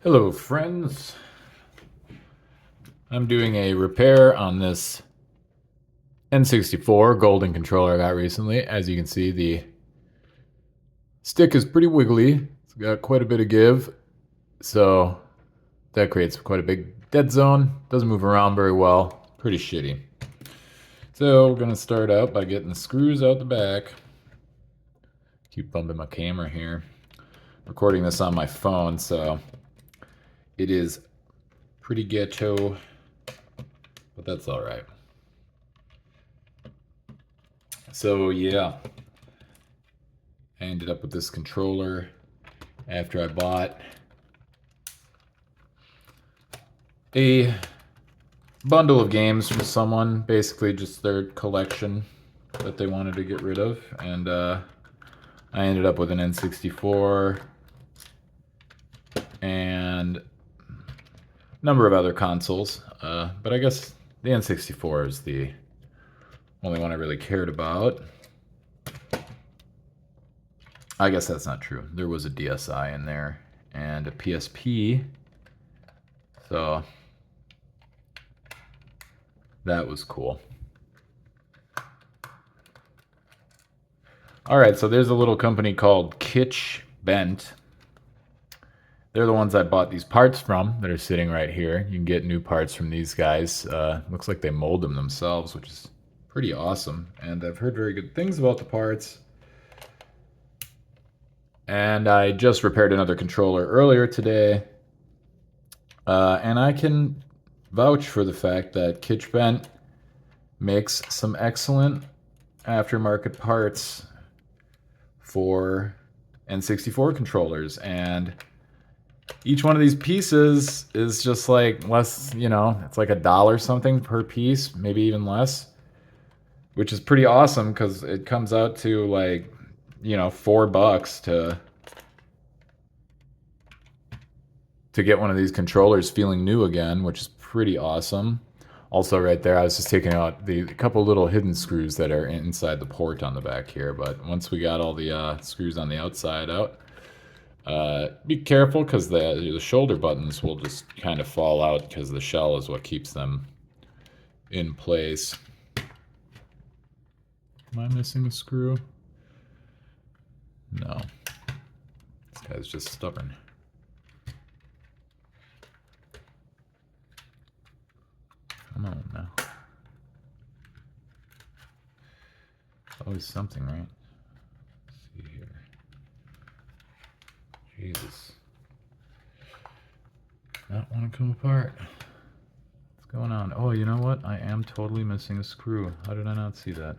Hello friends, I'm doing a repair on this N64 golden controller I got recently. As you can see, the stick is pretty wiggly. It's got quite a bit of give, so that creates quite a big dead zone. Doesn't move around very well. Pretty shitty. So we're gonna start out by getting the screws out the back. Keep bumping my camera here. Recording this on my phone, so it is pretty ghetto, but that's all right. So yeah, I ended up with this controller after I bought a bundle of games from someone, basically just their collection that they wanted to get rid of, and I ended up with an N64 and a number of other consoles, but I guess the N64 is the only one I really cared about. I guess that's not true. There was a DSi in there and a PSP, so that was cool. All right, so there's a little company called Kitsch-Bent. They're the ones I bought these parts from that are sitting right here. You can get new parts from these guys. Looks like they mold them themselves, which is pretty awesome. And I've heard very good things about the parts. And I just repaired another controller earlier today. And I can vouch for the fact that Kitsch-Bent makes some excellent aftermarket parts for N64 controllers. And each one of these pieces is just like less, it's like $1 something per piece, maybe even less, which is pretty awesome because it comes out to like, $4 to get one of these controllers feeling new again, which is pretty awesome. Also right there, I was just taking out the couple little hidden screws that are inside the port on the back here, but once we got all the screws on the outside out, be careful because the shoulder buttons will just kind of fall out because the shell is what keeps them in place. Am I missing a screw? No. This guy's just stubborn. Come on now. Always something, right? Let's see here. Jesus. Not want to come apart. What's going on? Oh, you know what? I am totally missing a screw. How did I not see that?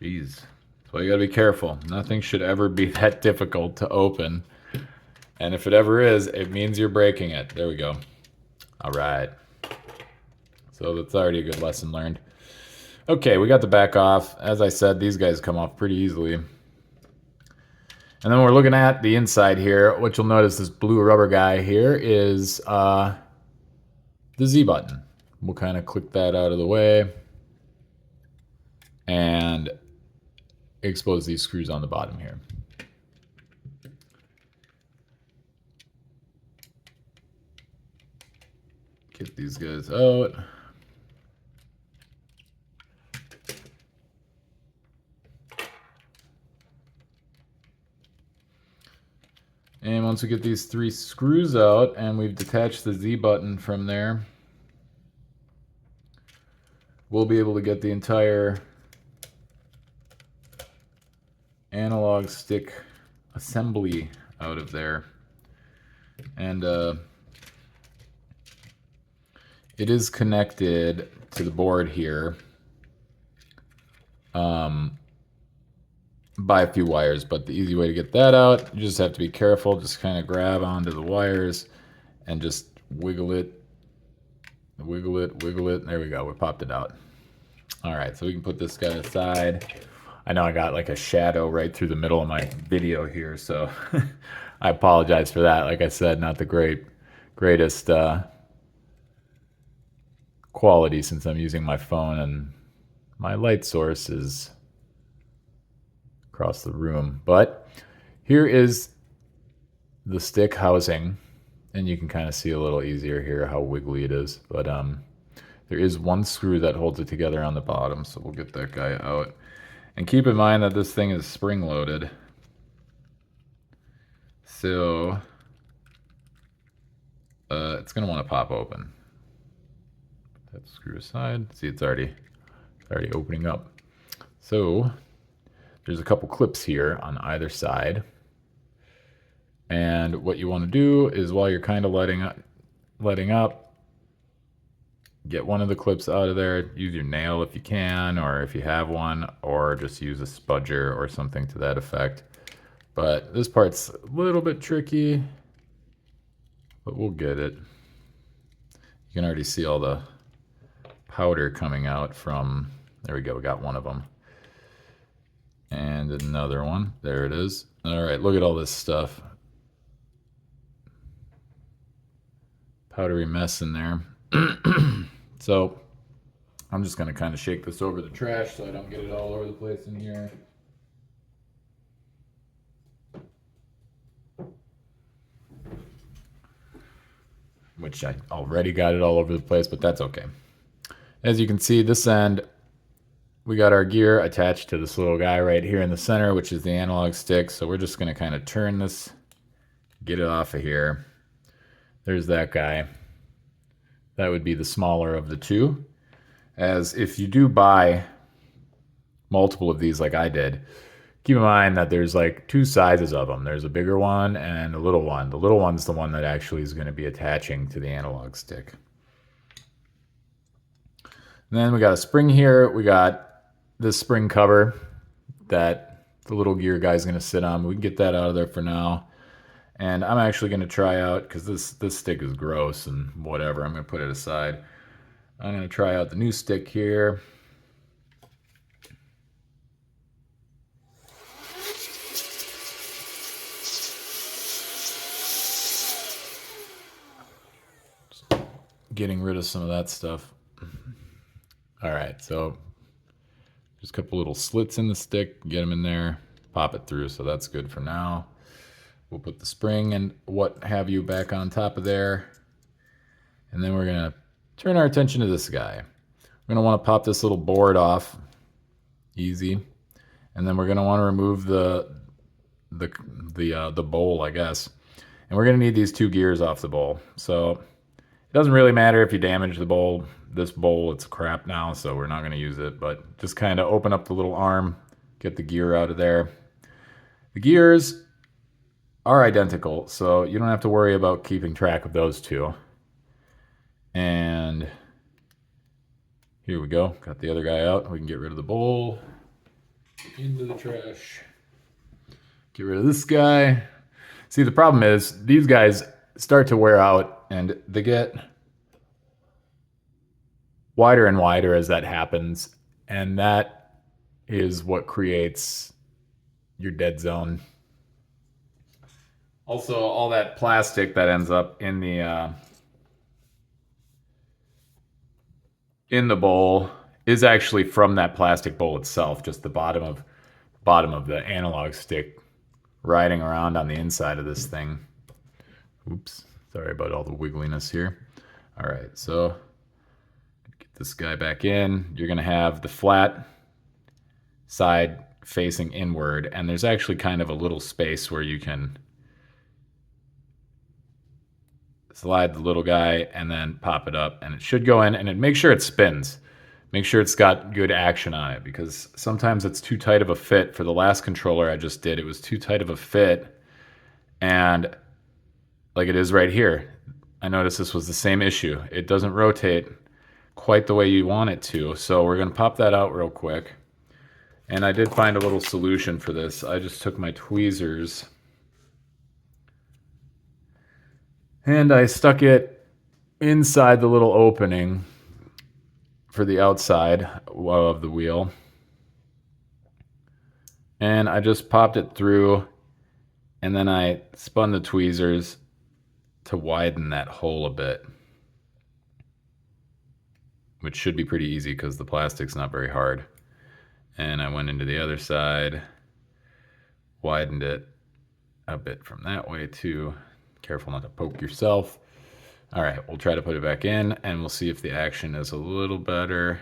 Jeez. That's why you gotta be careful. Nothing should ever be that difficult to open. And if it ever is, it means you're breaking it. There we go. All right. So that's already a good lesson learned. Okay, we got the back off. As I said, these guys come off pretty easily. And then we're looking at the inside here. What you'll notice, this blue rubber guy here is the Z button. We'll kind of click that out of the way and expose these screws on the bottom here. Get these guys out. And once we get these 3 screws out and we've detached the Z button from there, we'll be able to get the entire analog stick assembly out of there. And it is connected to the board here by a few wires, but the easy way to get that out, you just have to be careful. Just kind of grab onto the wires and just wiggle it, wiggle it, wiggle it. There we go, we popped it out. All right, so we can put this guy aside. I know I got like a shadow right through the middle of my video here, so I apologize for that. Like I said, not the greatest quality since I'm using my phone and my light source is across the room. But Here is the stick housing, and you can kind of see a little easier here how wiggly it is, but there is one screw that holds it together on the bottom, so we'll get that guy out. And keep in mind that this thing is spring loaded, so it's going to want to pop open. Put that screw aside. See, it's already opening up. So there's a couple clips here on either side. And what you want to do is, while you're kind of letting up, get one of the clips out of there. Use your nail if you can, or if you have one, or just use a spudger or something to that effect. But this part's a little bit tricky, but we'll get it. You can already see all the powder coming out from, there we go, we got one of them. And another one, there it is. All right, look at all this stuff. Powdery mess in there. So I'm just going to kind of shake this over the trash so I don't get it all over the place in here. Which I already got it all over the place, but that's okay. As you can see, this end, we got our gear attached to this little guy right here in the center, which is the analog stick. So we're just going to kind of turn this, get it off of here. There's that guy. That would be the smaller of the two. As if you do buy multiple of these like I did, keep in mind that there's like two sizes of them. There's a bigger one and a little one. The little one's the one that actually is going to be attaching to the analog stick. And then we got a spring here. We got this spring cover that the little gear guy's going to sit on. We can get that out of there for now. And I'm actually going to try out, because this stick is gross and whatever, I'm going to put it aside. I'm going to try out the new stick here. Just getting rid of some of that stuff. All right, so just a couple little slits in the stick, get them in there, pop it through, so that's good for now. We'll put the spring and what have you back on top of there. And then we're going to turn our attention to this guy. We're going to want to pop this little board off. Easy. And then we're going to want to remove the bowl, I guess. And we're going to need these two gears off the bowl. So it doesn't really matter if you damage the bowl. This bowl, it's crap now, so we're not going to use it. But just kind of open up the little arm, get the gear out of there. The gears are identical, so you don't have to worry about keeping track of those two. And here we go. Got the other guy out. We can get rid of the bowl. Into the trash. Get rid of this guy. See, the problem is these guys start to wear out and they get wider and wider as that happens. And that is what creates your dead zone. Also, all that plastic that ends up in the bowl is actually from that plastic bowl itself, just the bottom of the analog stick riding around on the inside of this thing. Oops, sorry about all the wiggliness here. All right, so get this guy back in. You're gonna have the flat side facing inward, and there's actually kind of a little space where you can slide the little guy and then pop it up, and it should go in, and make sure it spins. Make sure it's got good action on it, because sometimes it's too tight of a fit. For the last controller I just did, it was too tight of a fit, and like it is right here, I noticed this was the same issue. It doesn't rotate quite the way you want it to, so we're going to pop that out real quick. And I did find a little solution for this. I just took my tweezers and I stuck it inside the little opening for the outside of the wheel. And I just popped it through, and then I spun the tweezers to widen that hole a bit, which should be pretty easy because the plastic's not very hard. And I went into the other side, widened it, a bit from that way too. Careful not to poke yourself. All right, we'll try to put it back in, and we'll see if the action is a little better.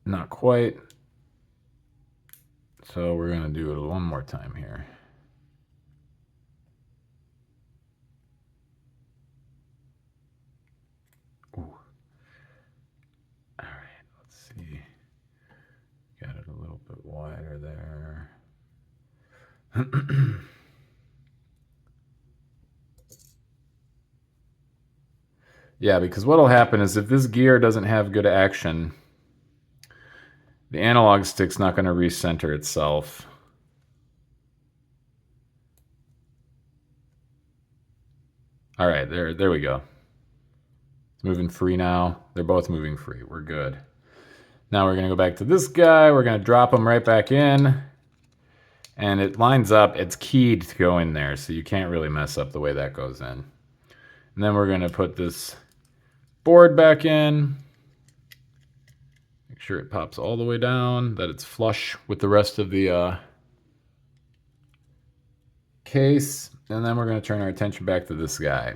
Not quite. So we're going to do it one more time here. Ooh. All right, let's see. Got it a little bit wider there. Yeah, because what'll happen is if this gear doesn't have good action, the analog stick's not going to recenter itself. All right, there we go. It's moving free now. They're both moving free. We're good. Now we're going to go back to this guy. We're going to drop him right back in. And it lines up. It's keyed to go in there, so you can't really mess up the way that goes in. And then we're going to put this board back in. Make sure it pops all the way down, that it's flush with the rest of the case. And then we're going to turn our attention back to this guy.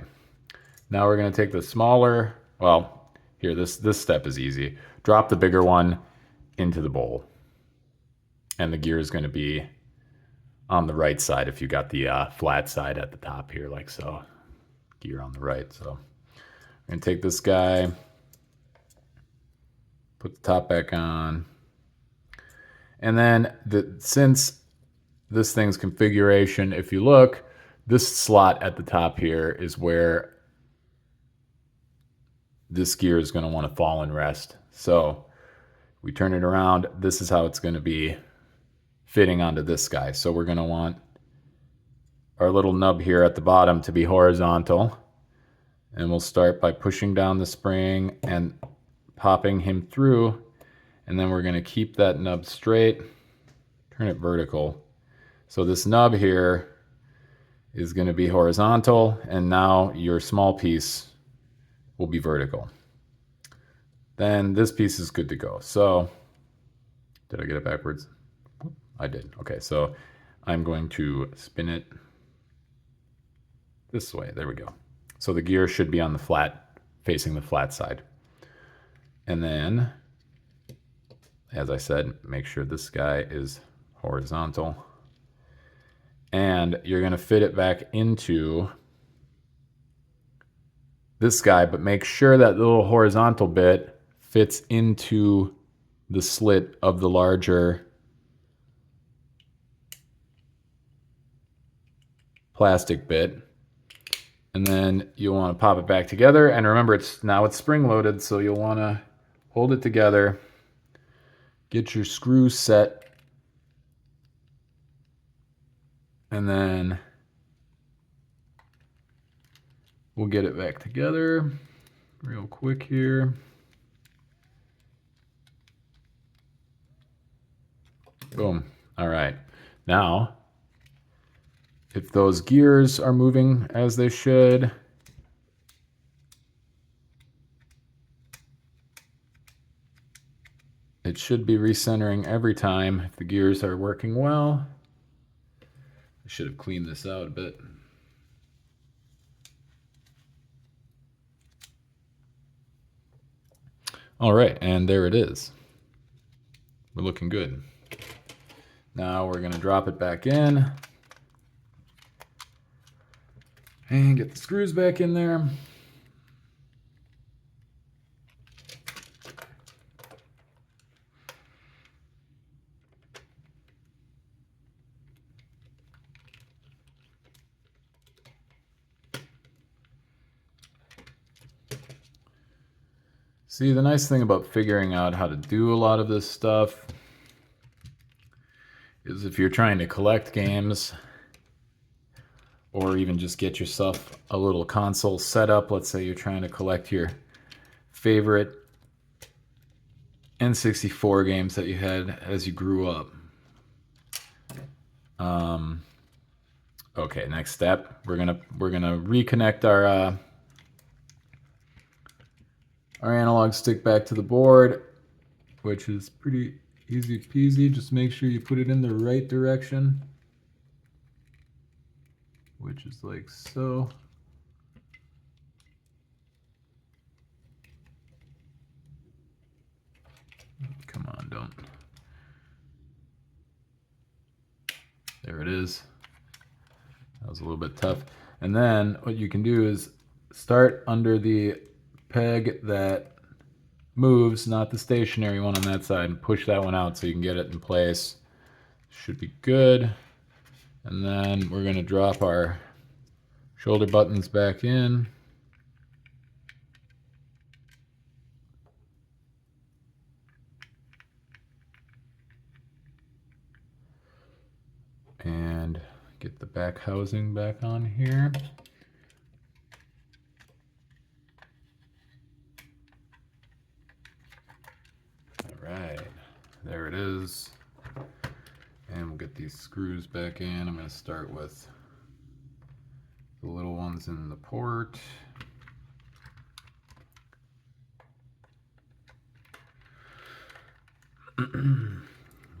Now we're going to take the smaller, well, here, this step is easy. Drop the bigger one into the bowl. And the gear is going to be on the right side if you got the flat side at the top here, like so. Gear on the right. So I'm going to take this guy, put the top back on. And then since this thing's configuration, if you look, this slot at the top here is where this gear is going to want to fall and rest. So we turn it around. This is how it's going to be fitting onto this guy. So we're going to want our little nub here at the bottom to be horizontal. And we'll start by pushing down the spring and popping him through. And then we're going to keep that nub straight, turn it vertical. So this nub here is going to be horizontal, and now your small piece will be vertical. Then this piece is good to go. So, did I get it backwards? I did. Okay, so I'm going to spin it this way. There we go. So the gear should be on the flat, facing the flat side. And then, as I said, make sure this guy is horizontal. And you're going to fit it back into this guy, but make sure that little horizontal bit fits into the slit of the larger plastic bit. And then you'll want to pop it back together. And remember, now it's spring loaded, so you'll want to hold it together, get your screws set, and then we'll get it back together real quick here. Boom. All right. Now, if those gears are moving as they should, it should be recentering every time if the gears are working well. I should have cleaned this out a bit. All right, and there it is. We're looking good. Now we're going to drop it back in and get the screws back in there. See, the nice thing about figuring out how to do a lot of this stuff is if you're trying to collect games or even just get yourself a little console set up. Let's say you're trying to collect your favorite N64 games that you had as you grew up. Okay, next step, we're gonna reconnect our analog stick back to the board. which is pretty easy peasy. Just make sure you put it in the right direction, which is like so. Come on, don't. There it is. That was a little bit tough. And then what you can do is start under the peg that moves, not the stationary one on that side, and push that one out so you can get it in place. Should be good. And then we're going to drop our shoulder buttons back in. And get the back housing back on here. All right, there it is. And we'll get these screws back in. I'm going to start with the little ones in the port.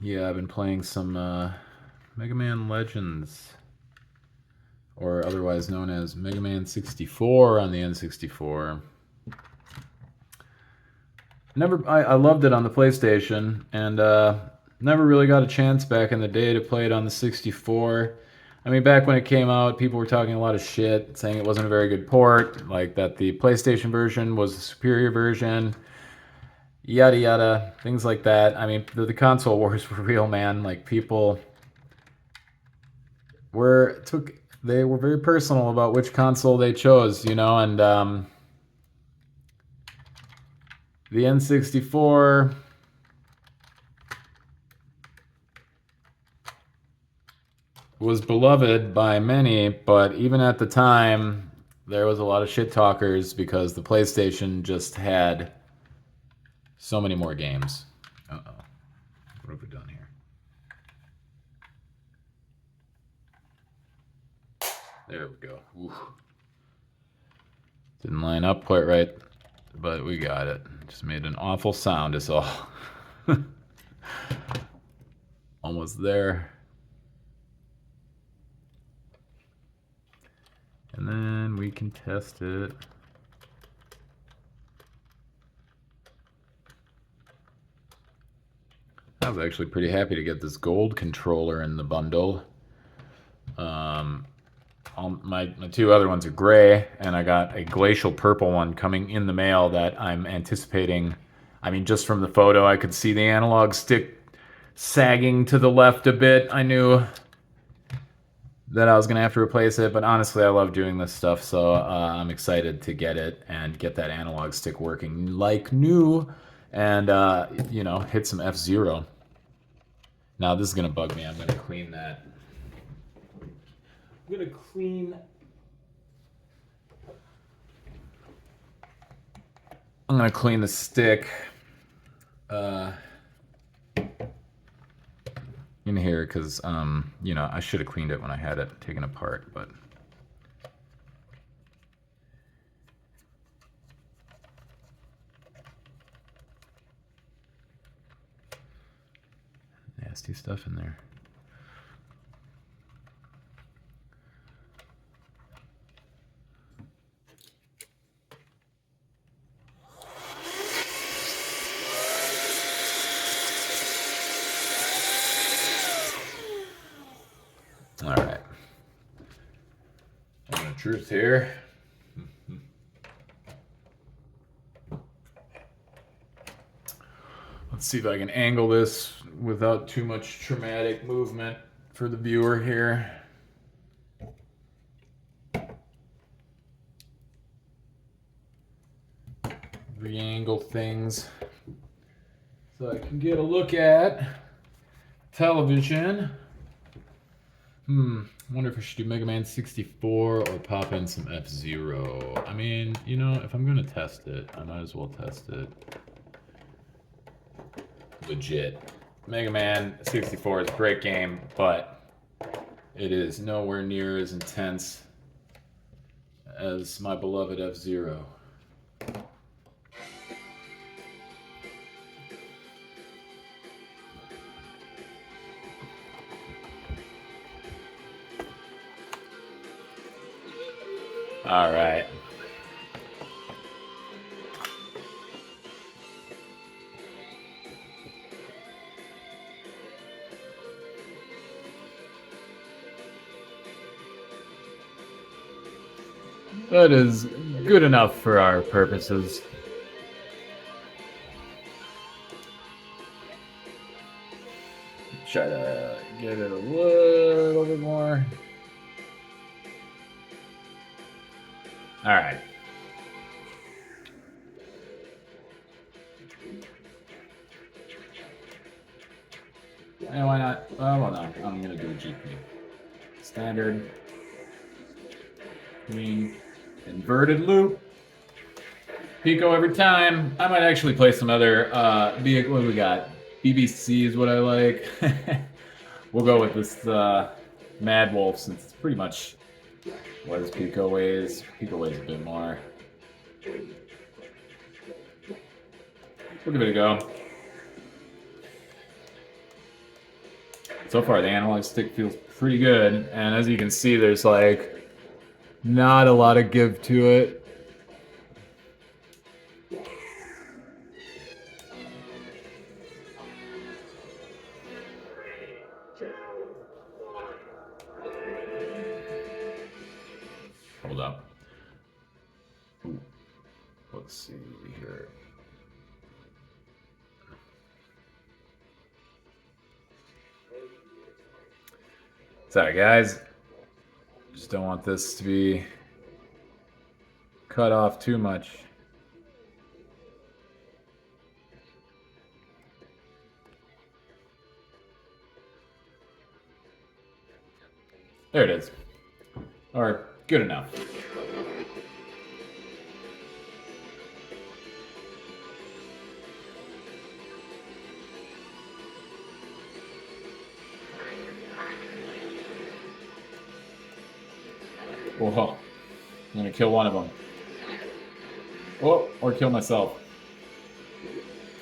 Yeah, I've been playing some Mega Man Legends, or otherwise known as Mega Man 64 on the N64. I loved it on the PlayStation, and never really got a chance back in the day to play it on the 64. I mean, back when it came out, people were talking a lot of shit, saying it wasn't a very good port, like that the PlayStation version was the superior version, yada yada, things like that. I mean, the console wars were real, man. Like, people they were very personal about which console they chose, you know, and the N64 was beloved by many, but even at the time, there was a lot of shit talkers because the PlayStation just had so many more games. Uh-oh. What have we done here? There we go. Ooh. Didn't line up quite right, but we got it. Just made an awful sound is all. Almost there. And then we can test it. I was actually pretty happy to get this gold controller in the bundle. My two other ones are gray, and I got a glacial purple one coming in the mail that I'm anticipating. I mean, just from the photo, I could see the analog stick sagging to the left a bit. I knew that I was going to have to replace it, but honestly, I love doing this stuff, so I'm excited to get it and get that analog stick working like new and, you know, hit some F-Zero. Now, this is going to bug me. I'm going to clean that. I'm going to clean the stick in here because, you know, I should have cleaned it when I had it taken apart, but nasty stuff in there. All right. Moment of truth here. Let's see if I can angle this without too much traumatic movement for the viewer here. Re-angle things so I can get a look at television. Wonder if I should do Mega Man 64 or pop in some F-Zero. I mean, you know, if I'm gonna test it, I might as well test it legit. Mega Man 64 is a great game, but it is nowhere near as intense as my beloved F-Zero. All right. That is good enough for our purposes. Try to get it a little bit more. All right. And why not? Oh, well, no. I'm going to do a GP. Standard. Green. Inverted loop. Pico every time. I might actually play some other vehicle. What do we got? BBC is what I like. We'll go with this Mad Wolf since it's pretty much what his Pico weighs. Pico weighs a bit more. We'll give it a go. So far, the analog stick feels pretty good, and as you can see, there's like not a lot of give to it. Hold up. Ooh. Let's see here. Sorry, guys. Just don't want this to be cut off too much. There it is. Or good enough. Whoa. I'm gonna kill one of them. Oh, or kill myself.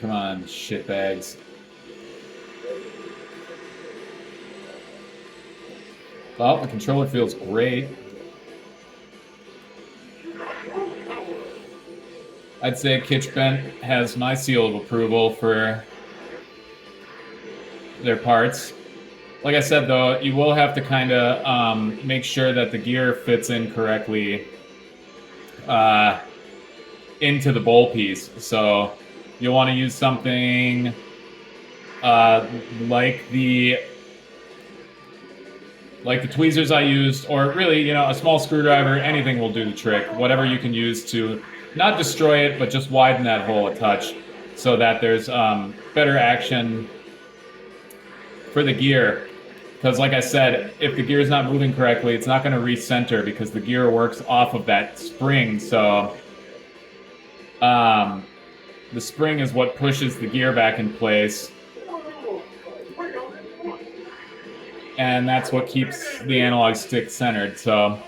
Come on, shitbags. Oh, the controller feels great. I'd say Kitsch-Bent has my seal of approval for their parts. Like I said, though, you will have to kind of make sure that the gear fits in correctly into the bowl piece. So you'll want to use something like the tweezers I used, or really, you know, a small screwdriver. Anything will do the trick. Whatever you can use to not destroy it, but just widen that hole a touch so that there's better action for the gear. Because like I said, if the gear is not moving correctly, it's not going to recenter because the gear works off of that spring. So the spring is what pushes the gear back in place. And that's what keeps the analog stick centered. So